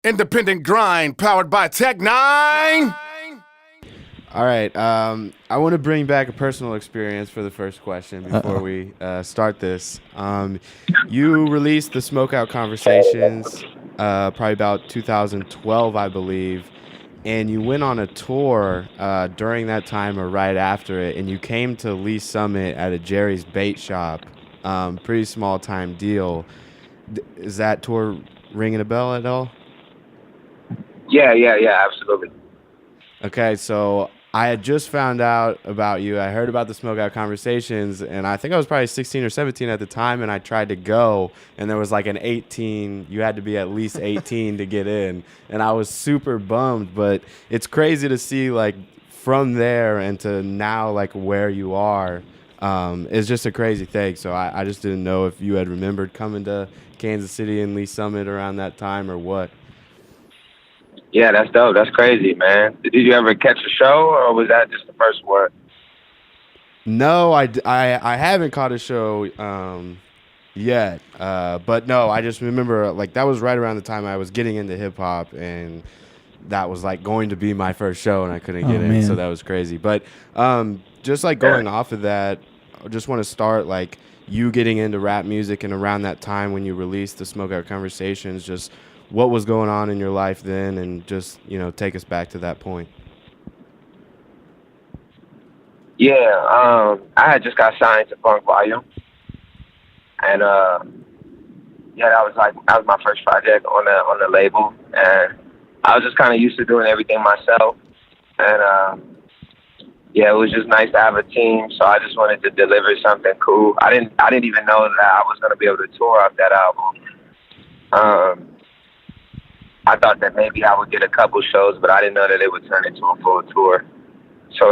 Independent grind powered by Tech 9. All right. I want to bring back a personal experience for the first question before we start this. You released the Smokeout Conversations probably about 2012, I believe, and you went on a tour during that time or right after it, and you came to Lee Summit at a Jerry's Bait Shop. Pretty small time deal. Is that tour ringing a bell at all? Yeah, absolutely. Okay, so I had just found out about you. I heard about the Smokeout Conversations, and I think I was probably 16 or 17 at the time, and I tried to go, and there was like an 18. You had to be at least 18 to get in, and I was super bummed, but it's crazy to see, like, from there and to now, like, where you are. It's just a crazy thing, so I just didn't know if you had remembered coming to Kansas City and Lee Summit around that time or what. Yeah, that's dope. That's crazy, man. Did you ever catch a show, or was that just the first one? No, I haven't caught a show yet. But no, I just remember, like, that was right around the time I was getting into hip hop, and that was like going to be my first show, and I couldn't get in, man. so that was crazy. But just like going off of that, I just want to start like you getting into rap music, and around that time when you released the Smokeout Conversations, just what was going on in your life then, and just, take us back to that point. Yeah, I had just got signed to Funk Volume, and that was my first project on the label, and I was just kind of used to doing everything myself, and it was just nice to have a team. So I just wanted to deliver something cool. I didn't even know that I was gonna be able to tour off that album. I thought that maybe I would get a couple shows, but I didn't know that it would turn into a full tour. So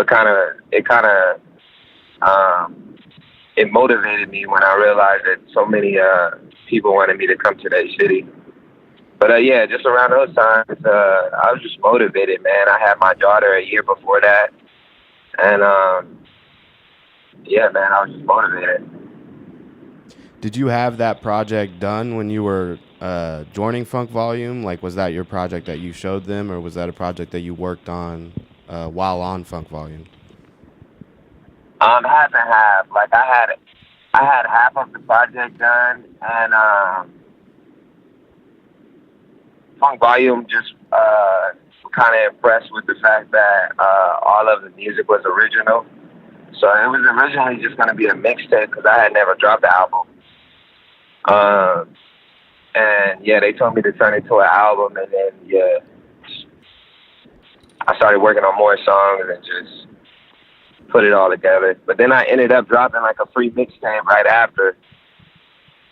it motivated me when I realized that so many people wanted me to come to that city. But just around those times, I was just motivated, man. I had my daughter a year before that, and man, I was just motivated. Did you have that project done when you were joining Funk Volume? Like, was that your project that you showed them, or was that a project that you worked on while on Funk Volume? Half and half. Like, I had half of the project done, and Funk Volume just kind of impressed with the fact that all of the music was original. So it was originally just going to be a mixtape because I had never dropped the album. They told me to turn it to an album, and then I started working on more songs and just put it all together. But then I ended up dropping like a free mixtape right after,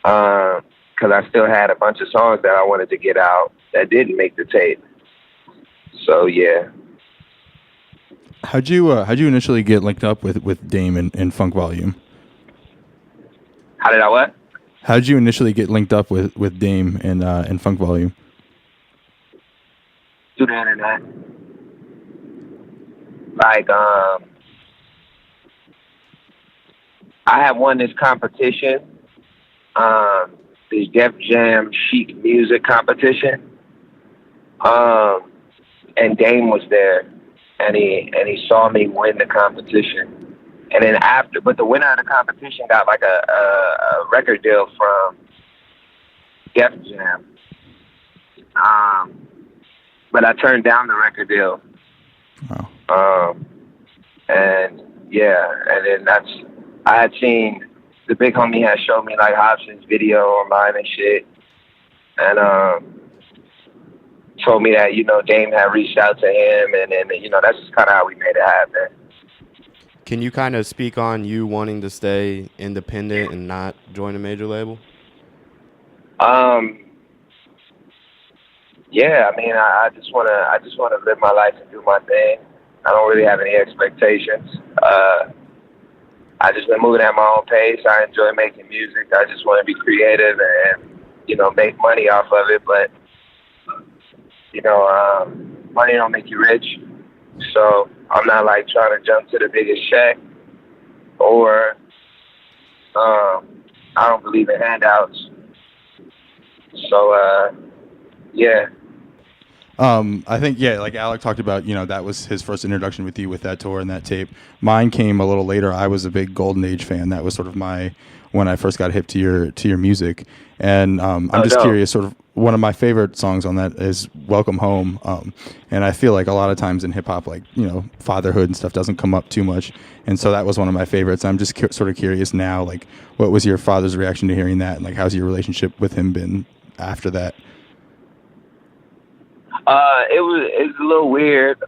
because I still had a bunch of songs that I wanted to get out that didn't make the tape. So yeah. How'd you initially get linked up with Dame and Funk Volume? How did I what? How'd you initially get linked up with Dame and Funk Volume? Through the internet. Like, I had won this competition, the Def Jam Chic Music competition, and Dame was there, and he saw me win the competition. And then but the winner of the competition got like a record deal from Def Jam. But I turned down the record deal. Wow. And then I had seen the big homie had showed me like Hobson's video online and shit, and told me that Dame had reached out to him, and then that's just kind of how we made it happen. Can you kind of speak on you wanting to stay independent and not join a major label? Yeah, I mean, I just wanna live my life and do my thing. I don't really have any expectations. I just been moving at my own pace. I enjoy making music. I just want to be creative and make money off of it. But money don't make you rich. So I'm not like trying to jump to the biggest check, or I don't believe in handouts. So I think, yeah, like Alec talked about, that was his first introduction with you with that tour and that tape. Mine came a little later. I was a big Golden Age fan. That was sort of when I first got hip to your music. And I'm just curious, sort of one of my favorite songs on that is Welcome Home. And I feel like a lot of times in hip hop, like, fatherhood and stuff doesn't come up too much. And so that was one of my favorites. I'm just sort of curious now, like, what was your father's reaction to hearing that? And like, how's your relationship with him been after that? It's a little weird,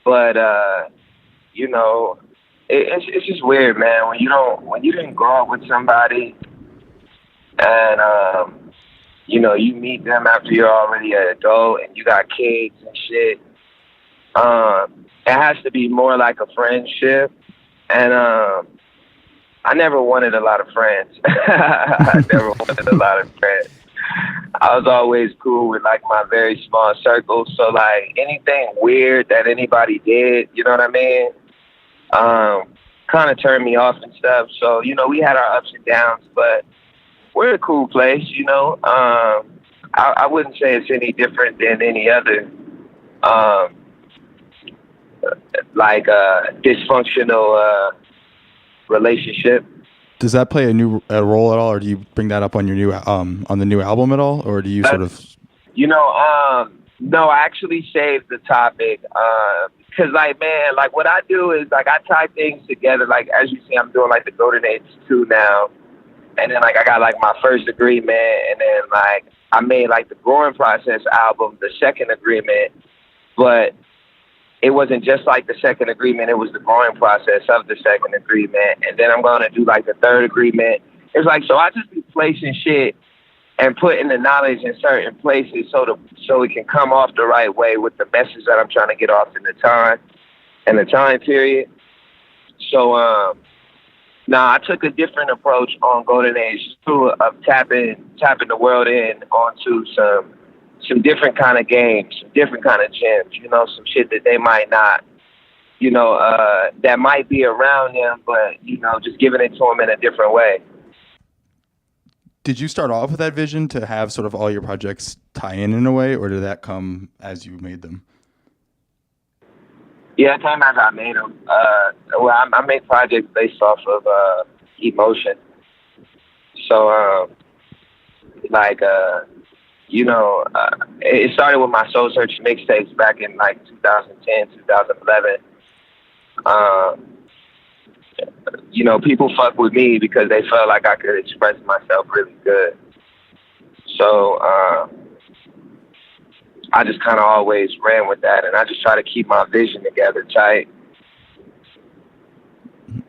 but it's just weird, man. When you didn't grow up with somebody, and you meet them after you're already an adult and you got kids and shit. It has to be more like a friendship, and I never wanted a lot of friends. I never wanted a lot of friends. I was always cool with like my very small circle. So like anything weird that anybody did, you know what I mean? Kind of turned me off and stuff. So, we had our ups and downs, but we're a cool place, I wouldn't say it's any different than any other, dysfunctional, relationship. Does that play a role at all, or do you bring that up on your on the new album at all, or do you sort of? No, I actually saved the topic because, what I do is I tie things together. Like as you see, I'm doing the Golden Age 2 now, and then I got my first agreement, and then I made the Growing Process album, the second agreement, but it wasn't just the second agreement, it was the growing process of the second agreement. And then I'm going to do the third agreement. It's so I just be placing shit and putting the knowledge in certain places so it can come off the right way with the message that I'm trying to get off in the time period. So, I took a different approach on Golden Age 2 of tapping the world in onto some different kind of games, some different kind of gems, some shit that they might not, that might be around them, but, just giving it to them in a different way. Did you start off with that vision to have sort of all your projects tie in a way, or did that come as you made them? Yeah, it came as I made them. I make projects based off of emotion. So, it started with my Soul Search mixtapes back in 2010, 2011. People fuck with me because they felt like I could express myself really good. So I just kind of always ran with that, and I just try to keep my vision together tight.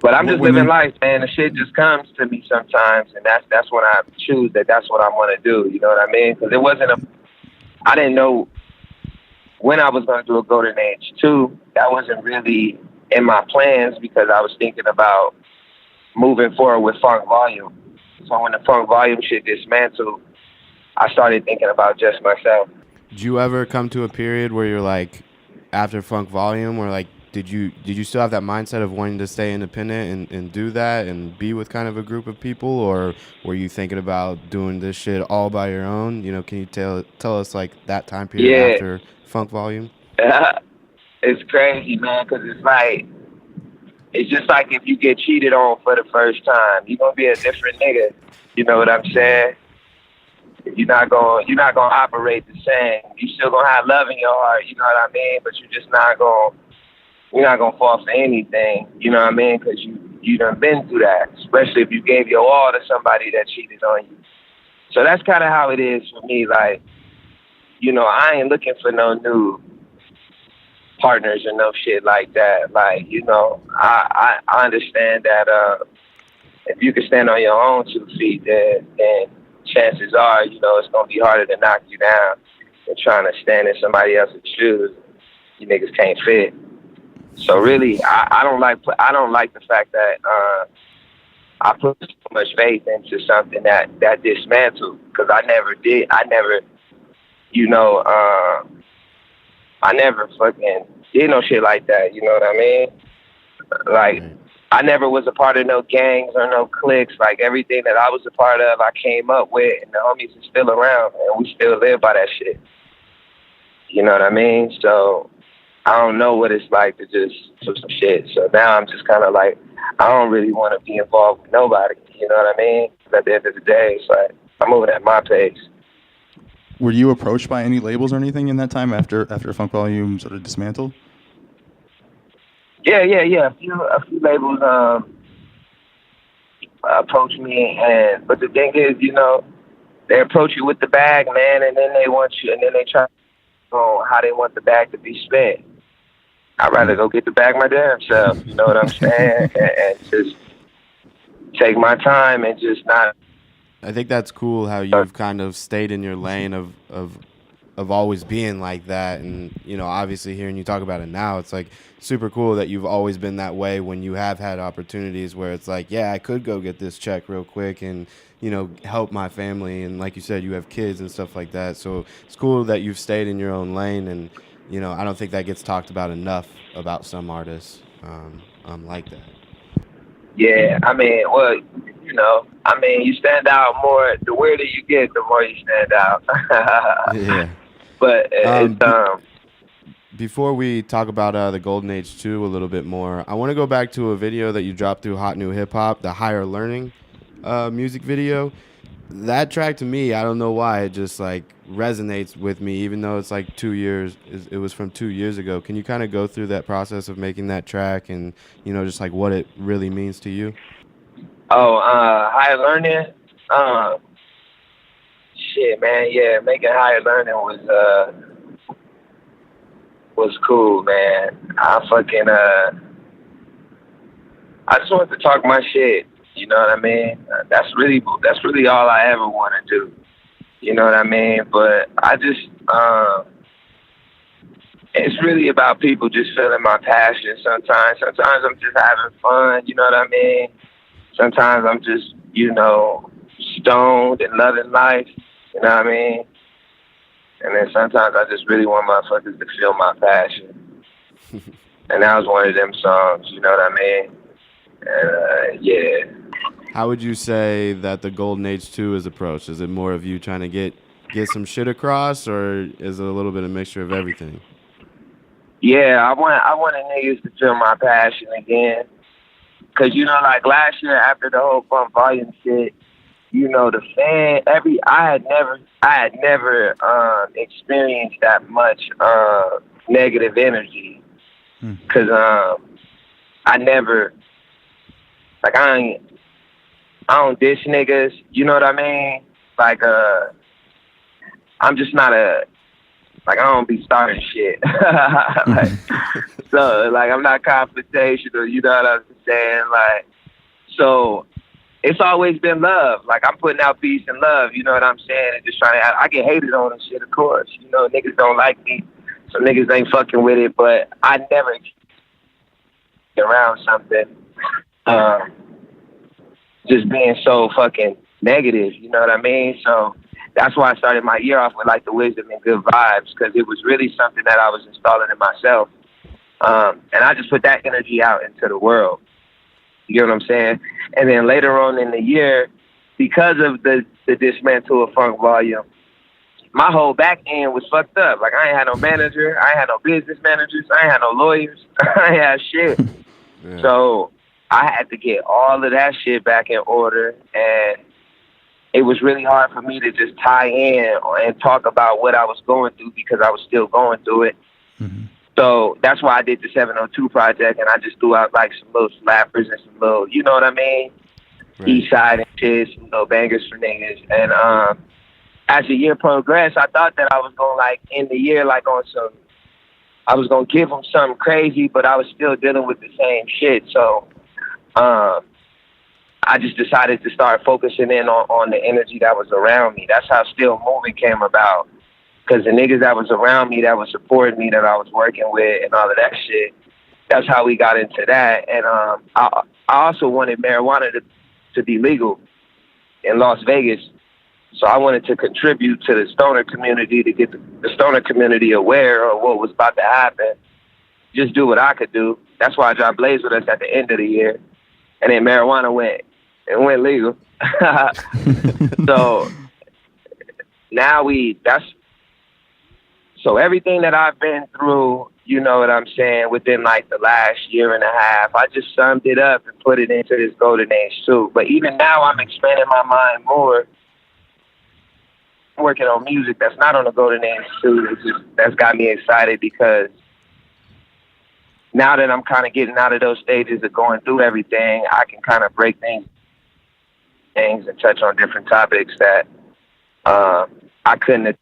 But I'm just living life, man. The shit just comes to me sometimes, and that's when I choose that's what I want to do. You know what I mean? Because I didn't know when I was going to do a Golden Age 2. That wasn't really in my plans because I was thinking about moving forward with Funk Volume. So when the Funk Volume shit dismantled, I started thinking about just myself. Did you ever come to a period where you're after Funk Volume, or did you still have that mindset of wanting to stay independent and do that and be with kind of a group of people, or were you thinking about doing this shit all by your own? Can you tell us that time period after Funk Volume? It's crazy, man, because it's just if you get cheated on for the first time, you're gonna be a different nigga. You know what I'm saying? You're not gonna operate the same. You still gonna have love in your heart, you know what I mean? But you're not gonna fall for anything, you know what I mean? Because you done been through that, especially if you gave your all to somebody that cheated on you. So that's kind of how it is for me. I ain't looking for no new partners and no shit like that. I understand that if you can stand on your own 2 feet, then chances are, it's gonna be harder to knock you down than trying to stand in somebody else's shoes. You niggas can't fit. So really, I don't like the fact that I put so much faith into something that dismantled, because I never fucking did no shit like that. You know what I mean? I never was a part of no gangs or no cliques. Everything that I was a part of, I came up with, and the homies are still around, and we still live by that shit. You know what I mean? So I don't know what it's like to just do some shit. So now I'm just kind of like, I don't really want to be involved with nobody. You know what I mean? 'Cause at the end of the day, it's like I'm moving at my pace. Were you approached by any labels or anything in that time after Funk Volume sort of dismantled? Yeah. A few labels approach me, but the thing is, they approach you with the bag, man, and then they want you, and then they try on how they want the bag to be spent. I'd rather go get the bag my damn self. You know what I'm saying? and just take my time and just not. I think that's cool how you've kind of stayed in your lane of always being like that. And, obviously hearing you talk about it now, it's like super cool that you've always been that way when you have had opportunities where it's like, yeah, I could go get this check real quick and, help my family. And like you said, you have kids and stuff like that. So it's cool that you've stayed in your own lane. And, I don't think that gets talked about enough about some artists like that. Yeah, I mean, well, you stand out more. The weirder you get, the more you stand out. Yeah. But before we talk about the Golden Age 2 a little bit more, I want to go back to a video that you dropped through Hot New Hip Hop, the Higher Learning music video. That track to me, I don't know why, it just like resonates with me, even though it's like 2 years. It was from 2 years ago. Can you kind of go through that process of making that track and, just like what it really means to you? Higher Learning? Shit, man, yeah, making Higher Learning was cool, man. I just wanted to talk my shit. You know what I mean? That's really all I ever want to do. You know what I mean? But I just, it's really about people just feeling my passion sometimes. Sometimes I'm just having fun, you know what I mean? Sometimes I'm just, stoned and loving life, you know what I mean? And then sometimes I just really want motherfuckers to feel my passion. And that was one of them songs, you know what I mean? And, yeah. How would you say that the Golden Age 2 is approached? Is it more of you trying to get some shit across, or is it a little bit of mixture of everything? Yeah, I wanted niggas to feel my passion again. Cause like last year after the whole Funk Volume shit, the fan, I had never experienced that much negative energy. Cause I never, like I don't diss niggas, you know what I mean? Like I'm just not I don't be starting shit. So I'm not confrontational, you know what I'm saying? So it's always been love. I'm putting out peace and love, you know what I'm saying? And just trying to, I get hated on and shit, of course. Niggas don't like me, so niggas ain't fucking with it, but I never get around something just being so fucking negative, you know what I mean? So that's why I started my year off with the wisdom and good vibes, because it was really something that I was installing in myself. And I just put that energy out into the world. You know what I'm saying? And then later on in the year, because of the dismantle of Funk Volume, my whole back end was fucked up. I ain't had no manager. I ain't had no business managers. I ain't had no lawyers. I ain't had shit. Yeah. So I had to get all of that shit back in order. And it was really hard for me to just tie in and talk about what I was going through, because I was still going through it. Mm-hmm. So that's why I did the 702 project, and I just threw out some little slappers and some little, you know what I mean? Right. East side and shit, some little bangers for niggas. And as the year progressed, I thought that I was going end the year on some, I was going to give them something crazy, but I was still dealing with the same shit. So I just decided to start focusing in on the energy that was around me. That's how Still Moving came about. Because the niggas that was around me, that was supporting me, that I was working with and all of that shit, that's how we got into that. And I also wanted marijuana to be legal in Las Vegas. So I wanted to contribute to the stoner community, to get the stoner community aware of what was about to happen. Just do what I could do. That's why I dropped Blaze with us at the end of the year. And then marijuana went legal. So now So everything that I've been through, you know what I'm saying, within like the last year and a half, I just summed it up and put it into this golden age too. But even now I'm expanding my mind more, working on music that's not on the golden age too. That's got me excited because now that I'm kind of getting out of those stages of going through everything, I can kind of break things and touch on different topics that I couldn't.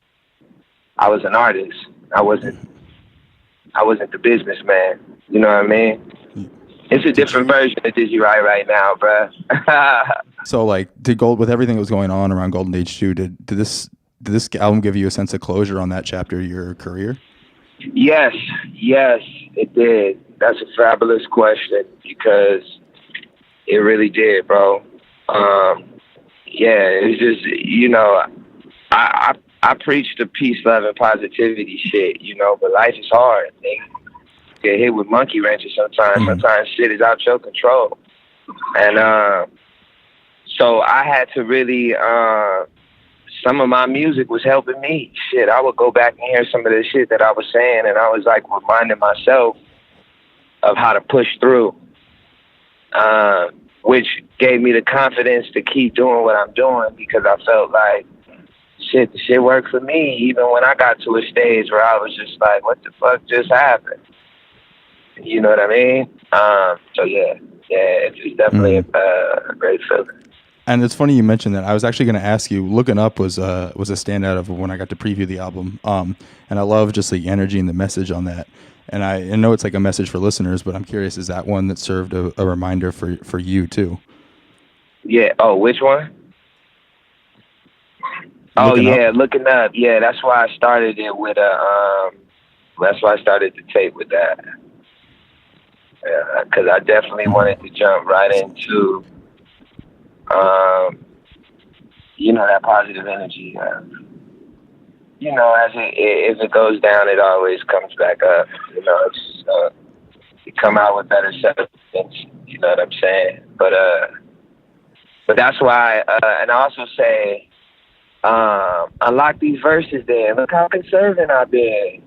I was an artist. I wasn't the businessman. You know what I mean? It's a different version of Dizzy Wright right now, bruh. So, like, with everything that was going on around Golden Age 2, did this album give you a sense of closure on that chapter of your career? Yes, it did. That's a fabulous question because it really did, bro. It's just, you know, I preach the peace, love, and positivity shit, you know, but life is hard. Nigga. Get hit with monkey wrenches sometimes. Mm-hmm. Sometimes shit is out your control. And so I had to really, some of my music was helping me. Shit, I would go back and hear some of the shit that I was saying, and I was like reminding myself of how to push through, which gave me the confidence to keep doing what I'm doing because I felt like, shit, the shit worked for me even when I got to a stage where I was just like, what the fuck just happened? You know what I mean? So yeah, it's definitely a great feeling. And it's funny you mentioned that. I was actually going to ask you. Looking Up was a standout of when I got to preview the album, and I love just the energy and the message on that. And I know it's like a message for listeners, but I'm curious, is that one that served a reminder for you too? Yeah. Oh, which one? Looking Up. Yeah, that's why I started it with that's why I started the tape with that. Because I definitely wanted to jump right into, that positive energy. You know, if it goes down, it always comes back up. You know, it's you come out with better substance. You know what I'm saying? But that's why. And I also say, unlock these verses. There, look how conservative I've been.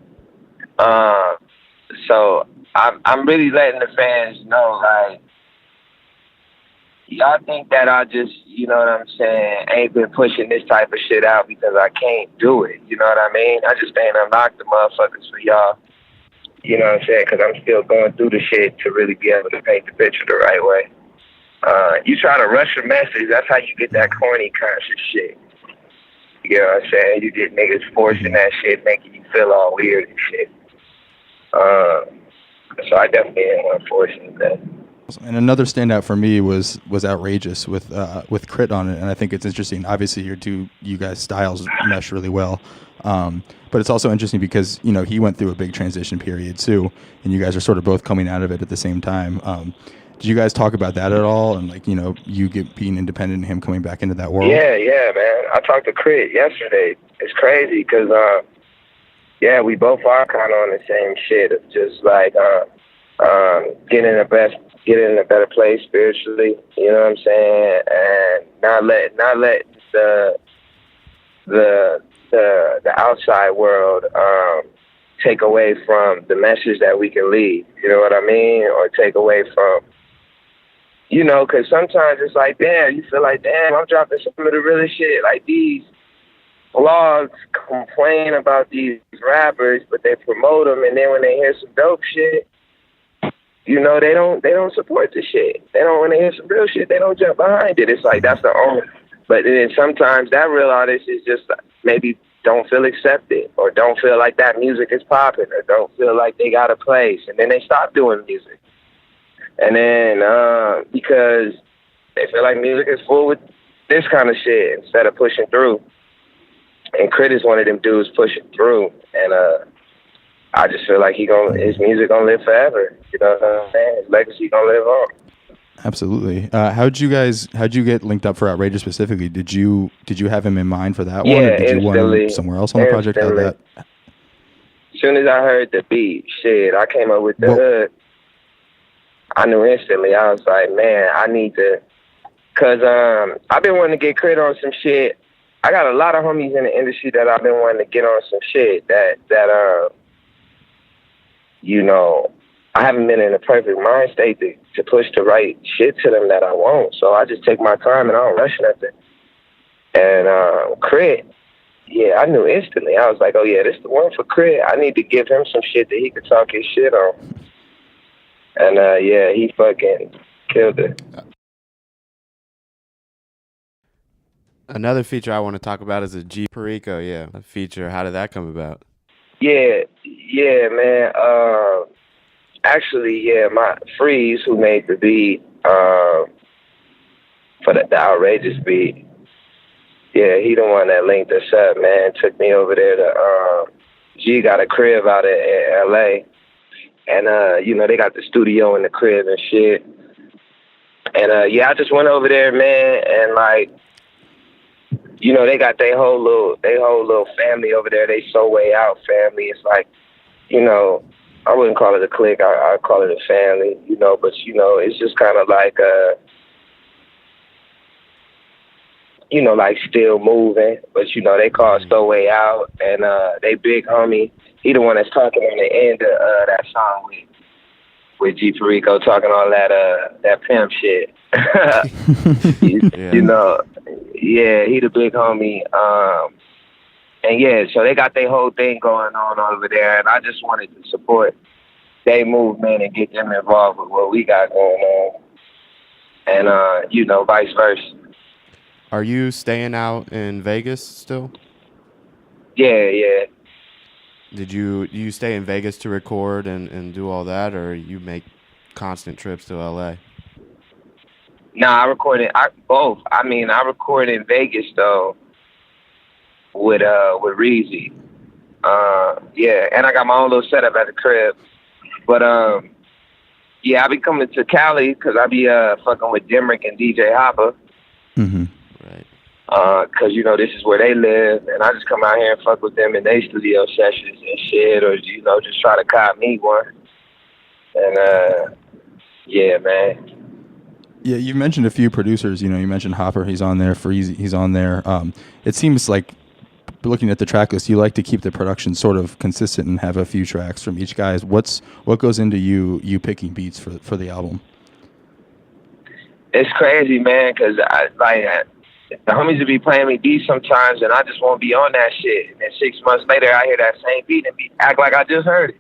So I'm really letting the fans know, like, y'all think that I just, you know what I'm saying, ain't been pushing this type of shit out because I can't do it. You know what I mean? I just ain't unlocked the motherfuckers for y'all. You know what I'm saying? Because I'm still going through the shit to really be able to paint the picture the right way. You try to rush a message, that's how you get that corny conscious shit. You know what I'm saying? You get niggas forcing that shit, making you feel all weird and shit. So I definitely didn't want to force anything. And another standout for me was Outrageous with Crit on it, and I think it's interesting. Obviously, you guys' styles mesh really well, but it's also interesting because he went through a big transition period too, and you guys are sort of both coming out of it at the same time. Did you guys talk about that at all? And you being independent and him coming back into that world? Yeah, man. I talked to Crit yesterday. It's crazy because we both are kind of on the same shit of just like getting in a better place spiritually, you know what I'm saying, and not let the outside world take away from the message that we can leave, you know what I mean, or take away from, because sometimes it's like, damn, you feel like, damn, I'm dropping some of the realest shit, like these blogs complain about these rappers, but they promote them, and then when they hear some dope shit, they don't support the shit. They don't, when they hear some real shit, they don't jump behind it. It's like, that's the only, but then sometimes that real artist is just maybe don't feel accepted or don't feel like that music is popping or don't feel like they got a place. And then they stop doing music. And then, because they feel like music is full with this kind of shit instead of pushing through. And Crit is one of them dudes pushing through. And, I just feel like his music gonna live forever. You know what I'm saying? His legacy gonna live on. Absolutely. How'd you get linked up for Outrageous specifically? Did you have him in mind for that one, or did you want him somewhere else on the project? How'd that? As soon as I heard the beat, I came up with the hook. I knew instantly. I was like, man, I need to, cause I've been wanting to get Crit on some shit. I got a lot of homies in the industry that I've been wanting to get on some shit that you know, I haven't been in a perfect mind state to push the right shit to them that I want. So I just take my time and I don't rush nothing. And Crit, yeah, I knew instantly. I was like, oh yeah, this the one for Crit. I need to give him some shit that he could talk his shit on. And yeah, he fucking killed it. Another feature I want to talk about is a G Perico, a feature. How did that come about? Yeah, man. Actually, yeah, my Freeze, who made the beat for the outrageous beat, yeah, he the one that linked us up, man. Took me over there to G got a crib out in LA, and you know, they got the studio in the crib and shit. And yeah, I just went over there, man, and like, you know, they got their whole little family over there. They So Way Out family. It's like, you know, I wouldn't call it a clique. I'd call it a family, you know. But, you know, it's just kind of like, you know, like still moving. But, you know, they call it So Way Out. And they big homie, he the one that's talking on the end of that song with G Perico, talking all that pimp shit. You know, yeah, he the big homie. And yeah, so they got their whole thing going on over there, and I just wanted to support their movement and get them involved with what we got going on, and you know, vice versa. Are you staying out in Vegas still? Yeah. Do you stay in Vegas to record and do all that, or you make constant trips to LA? Nah, I both. I mean, I record in Vegas though with Reezy. Yeah, and I got my own little setup at the crib. But yeah, I be coming to Cali because I be fucking with Dimrick and DJ Hopper. Mm-hmm. Right. Cause you know this is where they live, and I just come out here and fuck with them in their studio sessions and shit, or you know just try to cop me one. And yeah, man. Yeah, you mentioned a few producers. You know, you mentioned Hopper. He's on there. Freezy, he's on there. It seems like, looking at the track list, you like to keep the production sort of consistent and have a few tracks from each guy. What goes into you picking beats for the album? It's crazy, man, because the homies will be playing me beats sometimes, and I just won't be on that shit. And then 6 months later, I hear that same beat and act like I just heard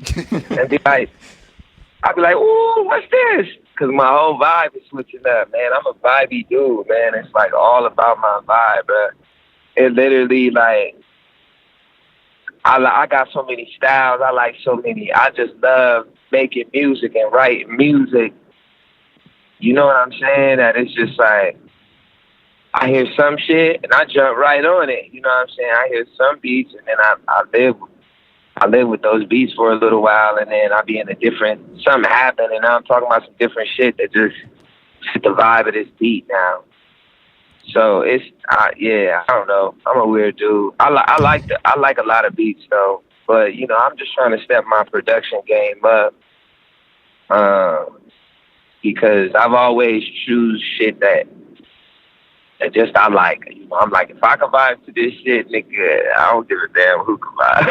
it. And be like, I'll be like, ooh, what's this? Because my whole vibe is switching up, man. I'm a vibey dude, man. It's like all about my vibe, bro. It literally, like, I got so many styles. I like so many. I just love making music and writing music. You know what I'm saying? That it's just like, I hear some shit and I jump right on it. You know what I'm saying? I hear some beats and then I live with those beats for a little while, and then I'll be in something happen, and now I'm talking about some different shit that just fit the vibe of this beat now. So it's, yeah, I don't know. I'm a weird dude. I like a lot of beats though, but you know, I'm just trying to step my production game up, because I've always choose shit that just I like. You know, I'm like, if I can vibe to this shit, nigga, I don't give a damn who can vibe.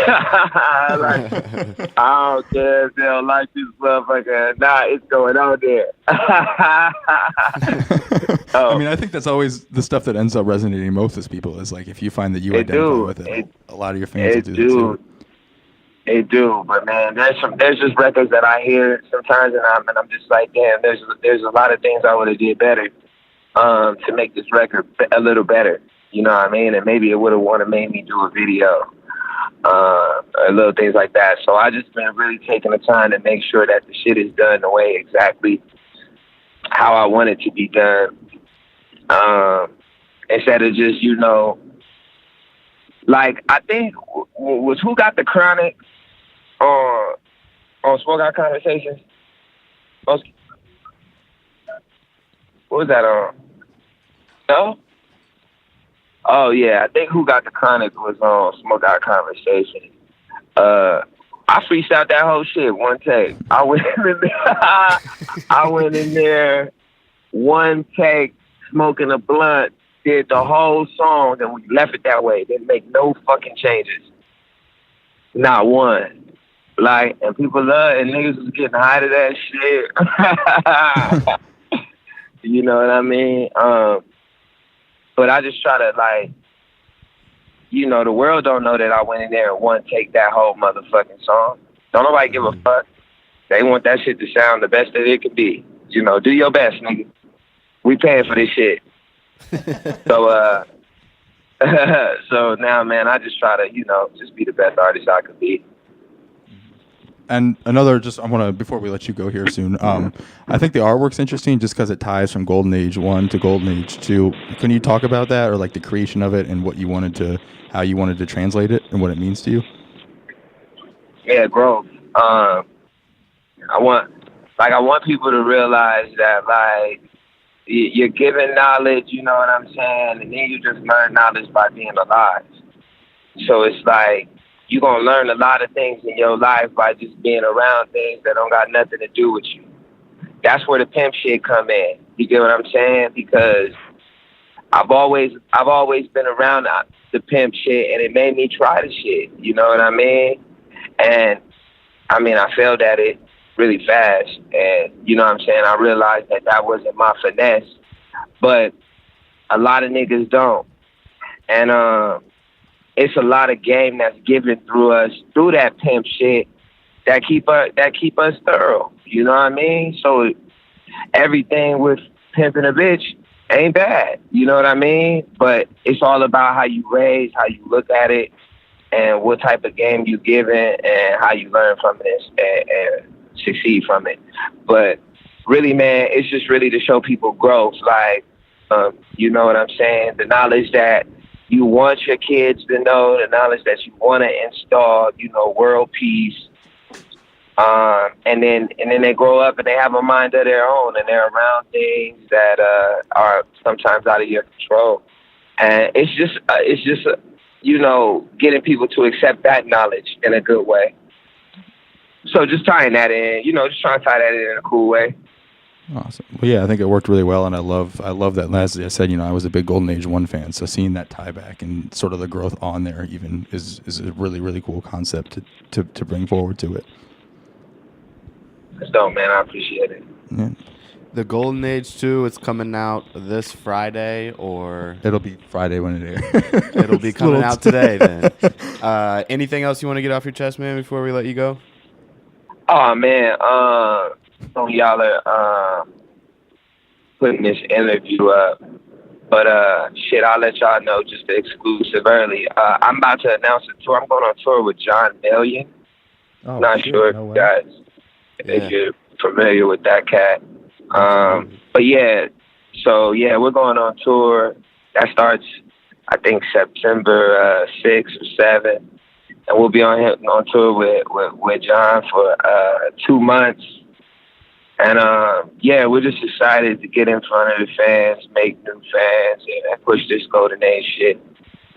Like, I don't care if they don't like this motherfucker. Nah, it's going on there. I mean, I think that's always the stuff that ends up resonating most with people is like if you find that you identify with it, a lot of your fans will do that too. They do, but man, there's just records that I hear sometimes, and I'm just like, damn, there's a lot of things I would have did better. To make this record a little better, you know what I mean? And maybe it would have made me do a video, or little things like that. So I just been really taking the time to make sure that the shit is done the way exactly how I want it to be done. Instead of just, you know, like, I think, was Who Got the Chronic on Smoke Out Conversations? What was that on? No? Oh, yeah. I think Who Got the Chronic was on Smoke Out Conversation. I freestyled that whole shit one take. I went in there one take, smoking a blunt, did the whole song, and we left it that way. Didn't make no fucking changes. Not one. Like, and people love, and niggas was getting high to that shit. You know what I mean? But I just try to, like, you know, the world don't know that I went in there and one take that whole motherfucking song. Don't nobody give a fuck. They want that shit to sound the best that it could be. You know, do your best, nigga. We paying for this shit. So, so now, man, I just try to, you know, just be the best artist I could be. And another, I want to, before we let you go here soon, I think the artwork's interesting just because it ties from Golden Age 1 to Golden Age 2. Can you talk about that, or like the creation of it and how you wanted to translate it and what it means to you? Yeah, growth. I want people to realize that, like, you're given knowledge, you know what I'm saying, and then you just learn knowledge by being alive. So it's like, you're going to learn a lot of things in your life by just being around things that don't got nothing to do with you. That's where the pimp shit come in. You get what I'm saying? Because I've always been around the pimp shit, and it made me try the shit. You know what I mean? And, I mean, I failed at it really fast. And, you know what I'm saying? I realized that wasn't my finesse. But a lot of niggas don't. And, it's a lot of game that's given through us, through that pimp shit, that keep us thorough. You know what I mean? So everything with pimping a bitch ain't bad. You know what I mean? But it's all about how you raise, how you look at it, and what type of game you give it, and how you learn from it and succeed from it. But really, man, it's just really to show people growth. Like, you know what I'm saying? The knowledge that you want your kids to know, the knowledge that you want to install, you know, world peace. And then they grow up and they have a mind of their own, and they're around things that are sometimes out of your control. And it's just you know, getting people to accept that knowledge in a good way. So just tying that in, you know, just trying to tie that in a cool way. Awesome. Well, yeah, I think it worked really well, and I love that. As I said, you know, I was a big Golden Age 1 fan, so seeing that tie back and sort of the growth on there even is a really, really cool concept to bring forward to it. That's dope, man. I appreciate it. Yeah. The Golden Age 2, it's coming out this Friday, or It'll be Friday when it airs. it'll be coming out today then. Anything else you want to get off your chest, man, before we let you go? Oh, man. So y'all are putting this interview up. But shit, I'll let y'all know just the exclusive early. I'm about to announce a tour. I'm going on tour with John Million. Oh, Not sure if you guys, if you're familiar with that cat. But yeah, so yeah, we're going on tour. That starts, I think, September 6th or 7th. And we'll be on tour with John for 2 months. And yeah, we're just excited to get in front of the fans, make new fans, and push this Golden Age shit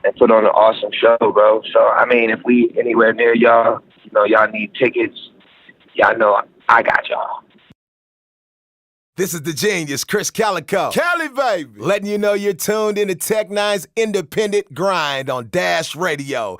and put on an awesome show, bro. So I mean, if we anywhere near y'all, you know, y'all need tickets, y'all know I got y'all. This is the genius, Chris Calico. Cali, baby. Letting you know you're tuned into Tech Nine's Independent Grind on Dash Radio.